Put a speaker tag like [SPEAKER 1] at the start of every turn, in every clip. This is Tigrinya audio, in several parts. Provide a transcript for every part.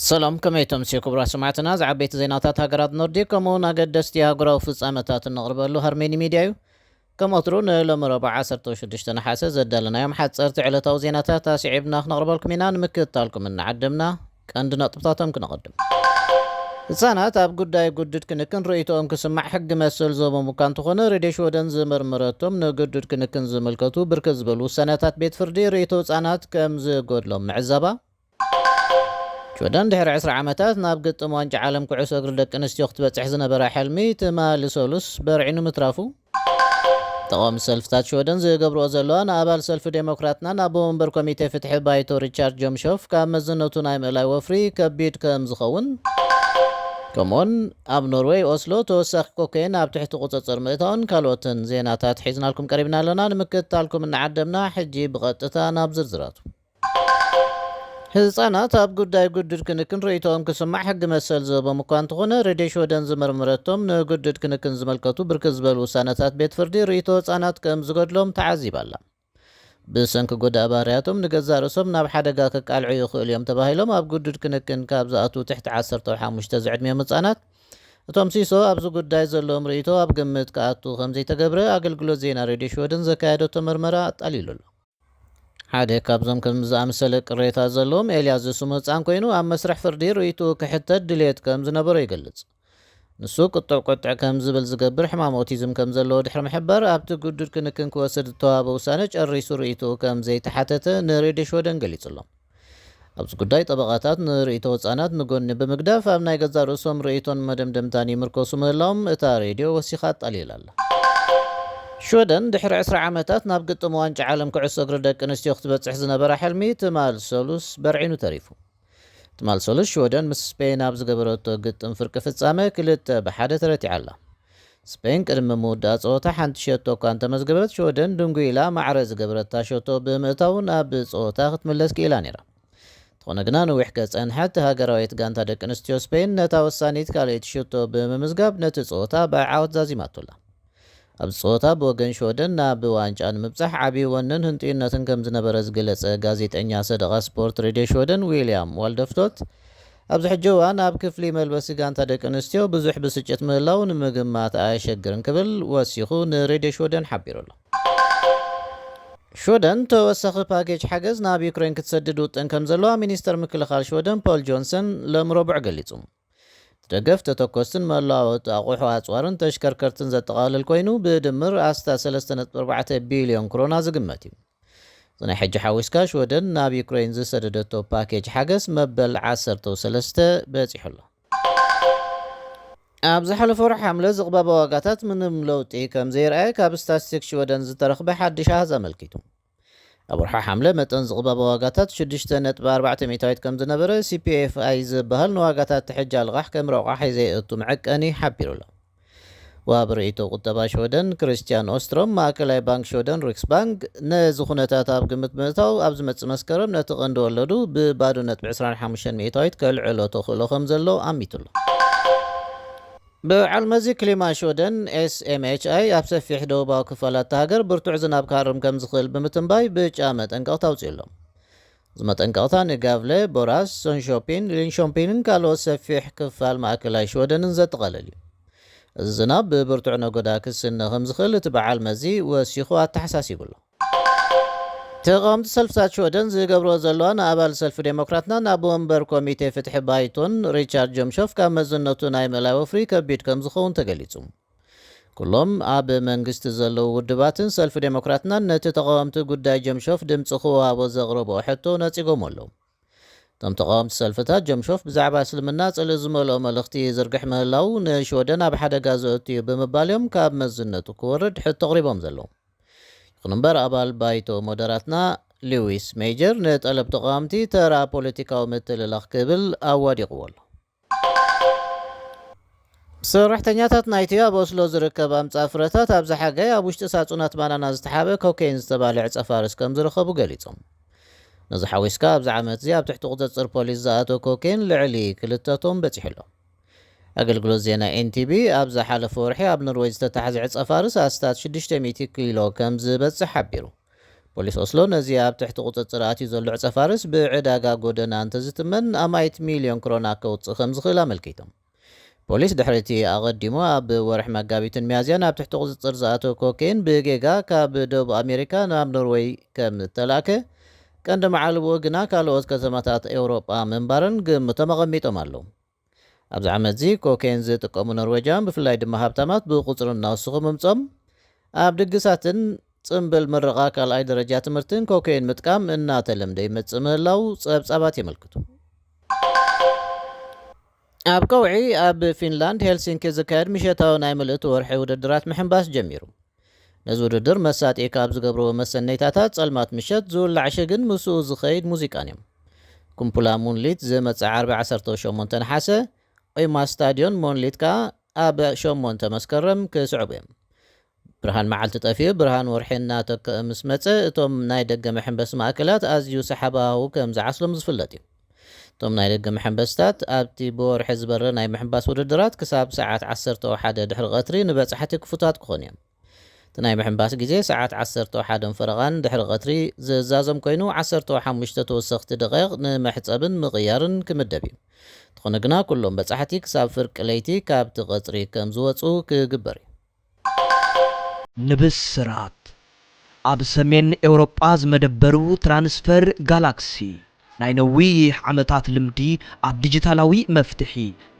[SPEAKER 1] ሰላም ከመይቶም ሲኩብራ ሰማዕትና ዝዓበይቲ ዜናታት ሃገራት ኖርዲክ ከምኡውን ኣገደስቲ ሃገራዊ ፍጻመታት እንቕርበሉ ሃርሜኒ ሚድያ እዩ። ከም ወትሩ ንሎሚ ረቡዕ 16 ነሓሰ ዘዳለናዮም ሓፀርቲ ዕለታዊ ዜናታት ኣስዒብና ክነቕርበልኩም ኢና። ንምክትታልኩም እናዓድምና ቀንዲ ነጥብታቶም ክንቐድም። ህፃናት ኣብ ጉዳይ ጉድድ ክንክን ርእይቶኦም ክስማዕ ሕጊ መሰል ዞቦም እኳ እንተኾነ ሬድዮ ወደን ዝመርምረቶም ንጉድድ ክንክን ዝምልከቱ ብርክት ዝበሉ ውሳነታት ቤት ፍርዲ ርእይቶ ህፃናት ከም ዝጎድሎም ምዕዘባ፣ ጆርዳን ድሕሪ 10 ዓመታት ናብ ግጥም ዋንጫ ዓለም ኩዕሶ እግሪ ደቂ ኣንስትዮ ክትበፅሕ ዝነበረ ሕልሚ ትማሊ ሰሉስ በርዒኑ ምትራፉ፣ ተቃዋሚ ሰልፍታት ጆርዳን ዝገብርኦ ዘለዋ ንኣባል ሰልፊ ዴሞክራትና ናብ ወንበር ኮሚቴ ፍትሒ ባይቶ ሪቻርድ ጆምሾፍ ካብ መዝነቱ ናይ ምእላይ ወፍሪ ከቢድ ከም ዝኸውን፣ ከምኡውን ኣብ ኖርዌይ ኦስሎ ተወሳኺ ኮኬን ኣብ ትሕቲ ቁፅፅር ምእታውን ካልኦትን ዜናታት ሒዝናልኩም ቀሪብና ኣለና። ንምክትታልኩም እናዓደምና ሕጂ ብቐጥታ ናብ ዝርዝራቱ። ህፃናት ኣብ ጉዳይ ጉድድ ክንክን ርእይቶኦም ክስማዕ ሕጊ መሰል ዞቦም እኳ እንተኾነ ሬድዮ ወደን ዝመርምረቶም ንጉድድ ክንክን ዝመልከቱ ብርክት ዝበሉ ውሳነታት ቤት ፍርዲ ርእይቶ ህፃናት ከም ዝጎድሎም ተዓዚባ ኣላ። ብሰንኪ ጎዳእ ባህርያቶም ንገዛእ ርእሶም ናብ ሓደጋ ከቃልዑ ይኽእሉ እዮም ተባሂሎም ኣብ ጉድድ ክንክን ካብ ዝኣትዉ ትሕቲ 15 ዝዕድሚዮም ህፃናት እቶም ሲሶ ኣብዚ ጉዳይ ዘለዎም ርእይቶ ኣብ ግምት ክኣቱ ከምዘይተገብረ ኣገልግሎት ዜና ሬድዮ ወደን ዘካየደቶ መርመራ ኣጣሊሉ ኣሎ። ሓደ ካብዞም ከም ዝኣመሰለ ቅሬታ ዘለዎም ኤልያስ ዝስሙ ህፃን ኮይኑ ኣብ መስርሕ ፍርዲ ርእይቱ ክሕተት ድሌት ከም ዝነበሮ ይገልጽ። ንሱ ቁጥዕ ከም ዝብል ዝገብር ሕማም ኦቲዝም ከም ዘለዎ ድሕሪ ምሕባር ኣብቲ ጉድድ ክንክን ክወስድ ዝተዋሃበ ውሳነ ጨሪሱ ርእይቱ ከም ዘይተሓተተ ንሬድዮ ወደን ገሊጹሎም። ኣብዚ ጉዳይ ጠበቓታት ንርእይቶ ህፃናት ንጎኒ ብምግዳፍ ኣብ ናይ ገዛ ርእሶም ርእይቶን መደምደምታን ይምርኮሱ ምህላዎም እታ ሬድዮ ወሲኻ ኣጣሊላ ኣላ። ሾደን ድሕሪ 10 ዓመታት ናብ ግጥም ዋንጫ ዓለም ኩዕሶ እግሪ ደቂ ኣንስትዮ ክትበፅሕ ዝነበረ ሕልሚ ትማል ሰሉስ በርዒኑ ተሪፉ። ትማል ሰሉስ ሾደን ምስ ስፔን ኣብ ዝገበረቶ ግጥም ፍርቂ ፍጻመ 2-1 ተረቲዓ ኣላ። ስፔን ቅድሚ ምውዳእ ፀወታ ሓንቲ ሸቶ እኳ እንተመዝገበት ሾደን ድንጉኢላ ማዕረ ዝገበረታ ሸቶ ብምእታው ናብ ፀወታ ክትምለስ ክኢላ ነይራ። እንተኾነ ግና ንዊሕ ከፀንሐት ሃገራዊት ጋንታ ደቂ ኣንስትዮ ስፔን ነታ ወሳኒት ካልኦት ሸቶ ብምምዝጋብ ነቲ ፀወታ ብዓወት ዛዚማቶላ። ኣብዚ ፀወታ ብወገን ሾደን ናብ ዋንጫ ንምብፃሕ ዓብዪ ወንን ህንጥዩነትን ከም ዝነበረ ዝገለጸ ጋዜጠኛ ሰደቓ ስፖርት ሬድዮ ወደን ዊልያም ዋልደፍቶት ኣብዚ ሕጂ እዋን ኣብ ክፍሊ መልበሲ ጋንታ ደቂ ኣንስትዮ ብዙሕ ብስጭት ምህላው ንምግማት ኣየሸግርን ክብል ወሲኹ ንሬድዮ ወደን ሓቢሩ ኣሎ። ሾደን ተወሳኺ ፓኬጅ ሓገዝ ናብ ዩክሬን ክትሰድድ ውጥን ከም ዘለዋ ሚኒስተር ምክልኻል ሾደን ፖል ጆንሰን ሎሚ ረቡዕ ገሊጹ። ደገፍ ተተኮስትን መለዋወጢ ኣቑሑ ኣፅዋርን ተሽከርከርትን ዘጠቓልል ኮይኑ ብድምር ኣስታ 3.4 ቢልዮን ክሮና ዝግመት እዩ። እዚ ናይ ሕጂ ሓዊስካ ሾደን ናብ ዩክሬን ዝሰደደቶ ፓኬጅ ሓገዝ መበል 13 በፂሑ ኣሎ። ኣብ ዝሓለፈ ወርሒ ሓምለ ዝቕባበ ዋጋታት ምንም ለውጢ ከም ዘይረኣየ ካብ ስታቲስቲክስ ሾደን ዝተረኽበ ሓድሽ ኣሃዝ ኣመልኪቱ። ኣብ ወርሒ ሓምለ መጠን ዝቕባበ ዋጋታት 6.4 ሜታዊት ከም ዝነበረ ሲፒኤፍኣይ ዝበሃል ንዋጋታት ትሕጃ ልቓሕ ከም ረቑሕ ዘይእቱ መዐቀኒ ሓቢሩ ኣሎ። ዋሃቢ ርእይቶ ቁጠባ ሾደን ክርስቲያን ኦስትሮም ማእከላይ ባንክ ሾደን ሪክስ ባንክ ነዚ ኩነታት ኣብ ግምት ምእታው ኣብ ዝመፅእ መስከረም ነቲ ቀንዲ ወለዱ ብ0.25 ሜታዊት ከልዕሎ ተኽእሎ ከም ዘሎ ኣሚቱሎ። ብዓልመዚ ክሊማ ሾደን ኤስኤምኤችኣይ ኣብ ሰፊሕ ደቡባዊ ክፋላት ሃገር ብርቱዕ ዝናብ ክሃርም ከም ዝኽእል ብምትንባይ ብጫ መጠንቀቕታ ኣውፂኡሎም። እዚ መጠንቀቕታ ንጋቭለ፣ ቦራስ፣ ሶንሾፒን፣ ሊንሾፒንን ካልኦት ሰፊሕ ክፋል ማእከላይ ሾደንን ዘጠቓለል እዩ። እዚ ዝናብ ብብርቱዕ ነጎዳ ክስነ ከም ዝኽእል እቲ በዓል መዚ ወሲኹ ኣተሓሳሲቡሎ። ተቃዋምቲ ሰልፍታት ሾደን ዝገብርዎ ዘለዋ ንኣባል ሰልፊ ዴሞክራትና ናብ ወንበር ኮሚቴ ፍትሒ ባይቶን ሪቻርድ ጆምሾፍ ካብ መዝነቱ ናይ ምእላይ ወፍሪ ከቢድ ከም ዝኸውን ተገሊጹ። ኩሎም ኣብ መንግስቲ ዘለዉ ውድባትን ሰልፊ ዴሞክራትናን ነቲ ተቃዋምቲ ጉዳይ ጆምሾፍ ድምፂ ክወሃቦ ዘቕረብኦ ሕቶ ነፂጎም ኣለዉ። እቶም ተቃዋምቲ ሰልፍታት ጆምሾፍ ብዛዕባ እስልምና ጽልእ ዝመልኦ መልእኽቲ ዝርግሕ ምህላው ንሾደን ኣብ ሓደጋ ዘእቱ እዩ ብምባልዮም ካብ መዝነቱ ክወርድ ሕቶ ኣቕሪቦም ዘለዉ። ይኹን እምበር ኣባል ባይቶ ሞደራትና ሉዊስ ሜጀር ንጠለብ ተቃዋምቲ ተራ ፖለቲካዊ ምትልላኽ ክብል ኣዋዲቕዎ ኣሎ። ሰራሕተኛታት ናይቲ ኣብ ኦስሎ ዝርከብ ኣምጻእ ፍረታት ኣብዚ ሓጋይ ኣብ ውሽጢ ሳጹናት ባናና ዝተሓበ ኮኬይን ዝተባህለ ዕፀ ፋርስ ከም ዝረኸቡ ገሊፆም። ነዚ ሓዊስካ ኣብዚ ዓመት እዚ ኣብ ትሕቲ ቁፅፅር ፖሊስ ዝኣተወ ኮኬይን ልዕሊ 2 ቶም በፂሑ ኣሎ። ኣገልግሎት ዜና ኤንቲቢ ኣብ ዝሓለፈ ወርሒ ኣብ ኖርዌይ ዝተታሕዘ ዕፀ ፋርስ ኣስታት 600 ኪሎ ከም ዝበፅሕ ሓቢሩ። ፖሊስ ኦስሎ ነዚ ኣብ ትሕቲ ቁፅፅር ኣትዩ ዘሎ ዕፀፋርስ ብዕዳጋ ጎደና እንተዝትመን ኣማይት ሚልዮን ክሮና ከውፅእ ከም ዝኽእል ኣመልኪቶም ፖሊስ ድሕሪ እቲ ኣቐዲሙ ኣብ ወርሒ መጋቢትን ሚያዝያን ኣብ ትሕቲ ቁፅፅር ዝኣተወ ኮኬን ብጌጋ ካብ ደቡብ ኣሜሪካ ናብ ኖርዌይ ከም ዝተላከ ቀንዲ መዓልብኡ ግና ካልኦት ከተማታት ኤውሮጳ ምንባርን ግምቶም ኣቐሚጦም ኣለዉ ኣብዚ ዓመት እዚ ኮኬን ዝጥቀሙ ኖርዌጃን ብፍላይ ድማ ሃብታማት ብቁፅሪ እናወስኹ ምምፆም ኣብ ድግሳትን ጽምብል ምረቓ ካልኣይ ደረጃ ትምህርትን ኮኬን ምጥቃም እናተለምደ ይመጽእ ምህላው ጸብጻባት የመልክቱ ኣብ ቀውዒ ኣብ ፊንላንድ ሄልሲንኪ ዝካየድ ምሸታዊ ናይ ምልእቲ ወርሒ ውድድራት ምሕንባስ ጀሚሩ ነዚ ውድድር መሳጢ ካብ ዝገብርዎ መሰነይታታት ጸልማት ምሸት ዝውላዕ ሽግን ምስኡ ዝኸይድ ሙዚቃን እዮም ኩምፑላ ሙንሊት ዝመጽእ ዓርቢ 18 ነሓሰ ኦይማ ስታድዮን ሞንሊት ከዓ ኣብ 8 መስከረም ክስዕቡ እዮም ብርሃን መዓልቲ ጠፊኡ ብርሃን ወርሒ እናተክአ ምስ መፀ እቶም ናይ ደገ መሐንበሲ ማእከላት ኣዝዩ ሰሓባዊ ከም ዝዓስሎም ዝፍለጥ እዩ እቶም ናይ ደገ መሐንበስታት ኣብቲ ብወርሒ ዝበረ ናይ ምሕንባስ ውድድራት ክሳብ ሰዓት 11 ድሕሪ ቀትሪ ንበጻሕቲ ክፉታት ክኾኑ እዮም እቲ ናይ ምሕንባስ ግዜ ሰዓት 11 ፈረቓን ድሕሪ ቀትሪ ዝዛዘም ኮይኑ 15 ተወሰኽቲ ደቂቕ ንመሕፀብን ምቕያርን ክምደብ እዩ ትኾነ ግና ኩሎም በጻሕቲ ክሳብ ፍርቂ ለይቲ ካብቲ ቀፅሪ ከም ዝወፁ ክግበር እዩ
[SPEAKER 2] ንብስራት ኣብ ሰሜን ኤውሮጳ ዝመደበሩ ትራንስፈር ጋላክሲ ናይ ነዊሕ ዓመታት ልምዲ ኣብ ዲጂታላዊ መፍትሒ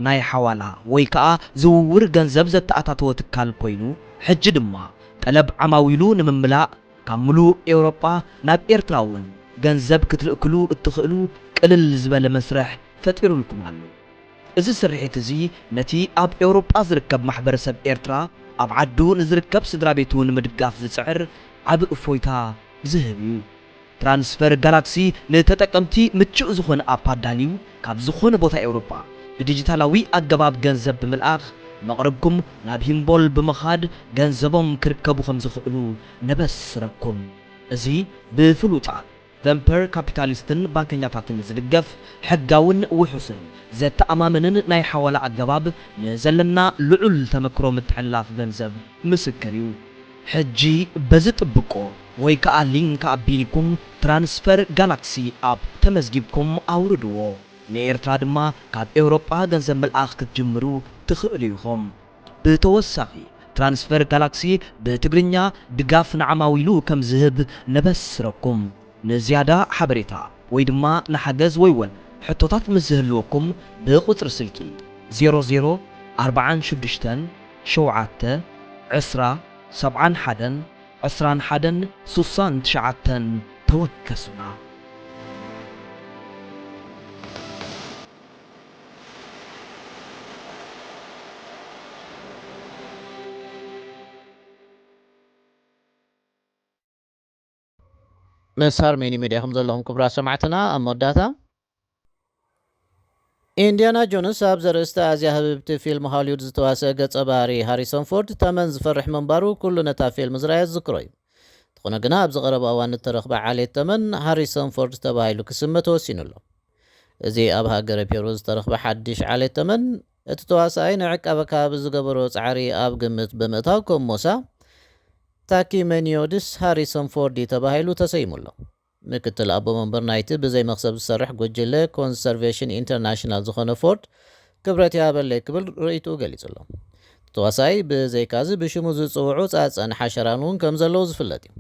[SPEAKER 2] ናይ ሓዋላ ወይ ከዓ ዝውውር ገንዘብ ዘተኣታተወ ትካል ኮይኑ ሕጂ ድማ ጠለብ ዓማዊሉ ንምምላእ ካብ ሙሉእ ኤውሮጳ ናብ ኤርትራ እውን ገንዘብ ክትልእክሉ እትኽእሉ ቅልል ዝበለ መስርሕ ፈጢሩልኩም ኣሎ እዚ ስርሒት እዚ ነቲ ኣብ ኤውሮጳ ዝርከብ ማሕበረሰብ ኤርትራ ኣብ ዓዱ ንዝርከብ ስድራ ቤቱ ንምድጋፍ ዝጽዕር ዓብ እፎይታ ዝህብ እዩ ትራንስፈር ጋላክሲ ንተጠቀምቲ ምቹእ ዝኾነ ኣፕ ኣዳልዩ ካብ ዝኾነ ቦታ ኤውሮጳ ብዲጂታላዊ ኣገባብ ገንዘብ ብምልኣኽ መቕረብኩም ናብ ሂምቦል ብምኻድ ገንዘቦም ክርከቡ ከም ዝኽእሉ ነበስረኩም እዚ ብፍሉጣት ቨምፐር ካፒታሊስትን ባንከኛታትን ዝድገፍ ሕጋውን ውሑስን ዘተኣማምንን ናይ ሓዋላ ኣገባብ ንዘለና ልዑል ተመክሮ ምትሕልላፍ ገንዘብ ምስክር እዩ ሕጂ በዚ ጥብቆ ወይ ከዓ ሊንክ ኣቢልኩም ትራንስፈር ጋላክሲ ኣፕ ተመዝጊብኩም ኣውርድዎ ንኤርትራ ድማ ካብ ኤውሮጳ ገንዘብ መልኣኽ ክትጅምሩ ትኽእሉ ኢኹም ብተወሳኺ ትራንስፈር ጋላክሲ ብትግርኛ ድጋፍ ንዓማዊሉ ከም ዝህብ ነበስረኩም ንዝያዳ ሓበሬታ ወይ ድማ ንሓገዝ ወይ እውን ሕቶታት ምዝህልወኩም ብቁፅሪ ስልኪ 00 46 7 10 71 21 69 ተወከሱና
[SPEAKER 1] مسار ميني ميديا هم زلهم كبرى سمعتنا أما الداتا ኢንዲያና ጆንስ ኣብ ዘርእስተ ኣዝያ ህብብቲ ፊልም ሃሊውድ ዝተዋሰአ ገጸ ባህሪ ሃሪሶን ፎርድ ተመን ዝፈርሕ መንባሩ ኩሉ ነታ ፊልም ዝረኣየ ዝዝክሮ እዩ ትኾነ ግና ኣብ ዝቐረበ እዋን እተረኽበ ዓሌት ተመን ሃሪሶን ፎርድ ተባሂሉ ክስመ ተወሲኑሎ እዚ ኣብ ሃገረ ፔሩ ዝተረኽበ ሓድሽ ዓሌት ተመን እቲ ተዋሳኣይ ንዕቀበ ከባቢ ዝገበሮ ፃዕሪ ኣብ ግምት ብምእታው ኮሞሳ ታኪመኒዮድስ ሃሪሶን ፎርድ ተባሂሉ ተሰይሙሎ ምክትል ኣቦ መንበር ናይቲ ብዘይ መክሰብ ዝሰርሕ ጎጅለ ኮንሰርቬሽን ኢንተርናሽናል ዝኾነ ፎርድ ክብረት ያበለይ ክብል ርእይቱ ገሊጹሎ ተዋሳይ ብዘይካዚ ብሽሙ ዝፅውዑ ፃፀን ሓሸራን እውን ከም ዘለዎ ዝፍለጥ እዩ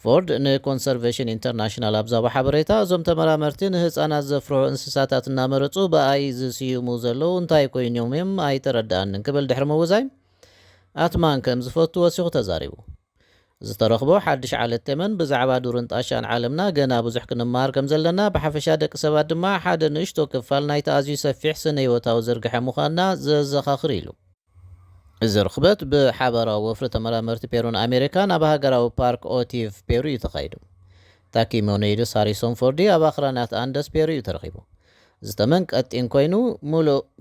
[SPEAKER 1] ፎርድ ንኮንሰርቬሽን ኢንተርናሽናል ኣብዛባ ሓበሬታ እዞም ተመራመርቲ ንህፃናት ዘፍርሑ እንስሳታት እናመረፁ ብኣይ ዝስይሙ ዘለዉ እንታይ ኮይኖም እዮም ኣይተረዳእንን ክብል ድሕሪ ምውዛይ ኣትማን ከም ዝፈቱ ወሲኹ ተዛሪቡ ዝተረኽቦ ሓድሽ ዓለት ተመን ብዛዕባ ዱርን ጣሻን ዓለምና ገና ብዙሕ ክንማር ከም ዘለና ብሓፈሻ ደቂ ሰባት ድማ ሓደ ንእሽቶ ክፋል ናይቲ ኣዝዩ ሰፊሕ ስነ ህይወታዊ ዝርግሐ ምዃንና ዘዘኻኽር ኢሉ እዚ ርኽበት ብሓበራዊ ወፍሪ ተመራመርቲ ፔሩን ኣሜሪካን ኣብ ሃገራዊ ፓርክ ኦቲቭ ፔሩ እዩ ተኻይዱ ታኪሞኔይድስ ሃሪሶን ፎርዲ ኣብ ኣኽራናት ኣንደስ ፔሩ እዩ ተረኺቡ እዚ ተመን ቀጢን ኮይኑ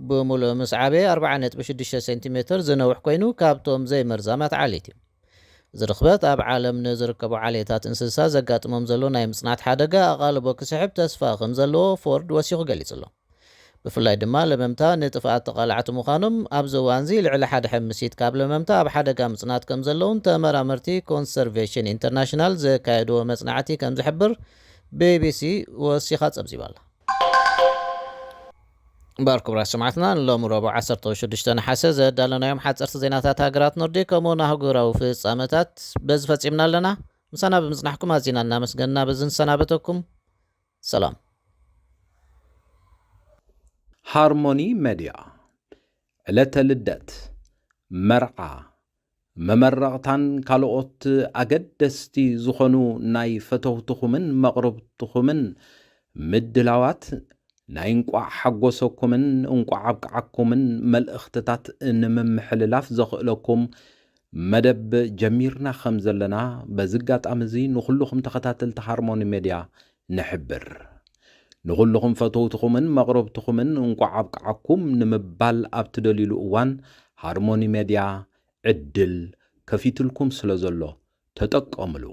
[SPEAKER 1] ብሙሉእ ምስ ዓበየ 4.6 ሴንቲሜትር ዝነውሕ ኮይኑ ካብቶም ዘይመርዛማት ዓሌት እዩ እዚ ርኽበት ኣብ ዓለም ንዝርከቡ ዓሌታት እንስሳ ዘጋጥሞም ዘሎ ናይ ምጽናት ሓደጋ ኣቓልቦ ክስሕብ ተስፋ ከም ዘለዎ ፎርድ ወሲኹ ገሊጹሎ ብፍላይ ድማ ለመምታ ንጥፍኣት ተቓላዕቲ ምዃኖም ኣብዚ እዋን እዚ ልዕሊ ሓደ ሕምሲት ካብ ለመምታ ኣብ ሓደጋ ምጽናት ከም ዘለውን ተመራመርቲ ኮንሰርቬሽን ኢንተርናሽናል ዘካየድዎ መጽናዕቲ ከም ዝሕብር ቢቢሲ ወሲኻ ጸብጺባ ኣላ። እምበር ክቡራት ሰማዕትና ንሎሚ ረቡዕ 16 ነሓሰ ዘዳለናዮም ሓጸርቲ ዜናታት ሃገራት ኖርዲክ ከምኡውን ኣህጉራዊ ፍጻመታት በዚ ፈጺምና ኣለና። ምሳና ብምጽናሕኩም ኣዝና እናመስገንና በዚ ንሰናበተኩም። ሰላም።
[SPEAKER 3] ሃርሞኒ ሚድያ ዕለተ ልደት፣ መርዓ፣ መመረቕታን ካልኦት ኣገደስቲ ዝኾኑ ናይ ፈተውትኹምን መቕረብትኹምን ምድላዋት ናይ እንቋዕ ሓጎሰኩምን እንቋዕ ኣብቅዓኩምን መልእኽትታት ንምምሕልላፍ ዘኽእለኩም መደብ ጀሚርና ከም ዘለና በዚ ኣጋጣሚ እዚ ንኹልኹም ተኸታተልቲ ሃርሞኒ ሚድያ ንሕብር። ንኹልኹም ፈተውትኹምን መቕረብትኹምን እንቋዕ ኣብቅዓኩም ንምባል ኣብ ትደልይሉ እዋን ሃርሞኒ ሚድያ ዕድል ከፊትልኩም ስለ ዘሎ ተጠቀምሉ።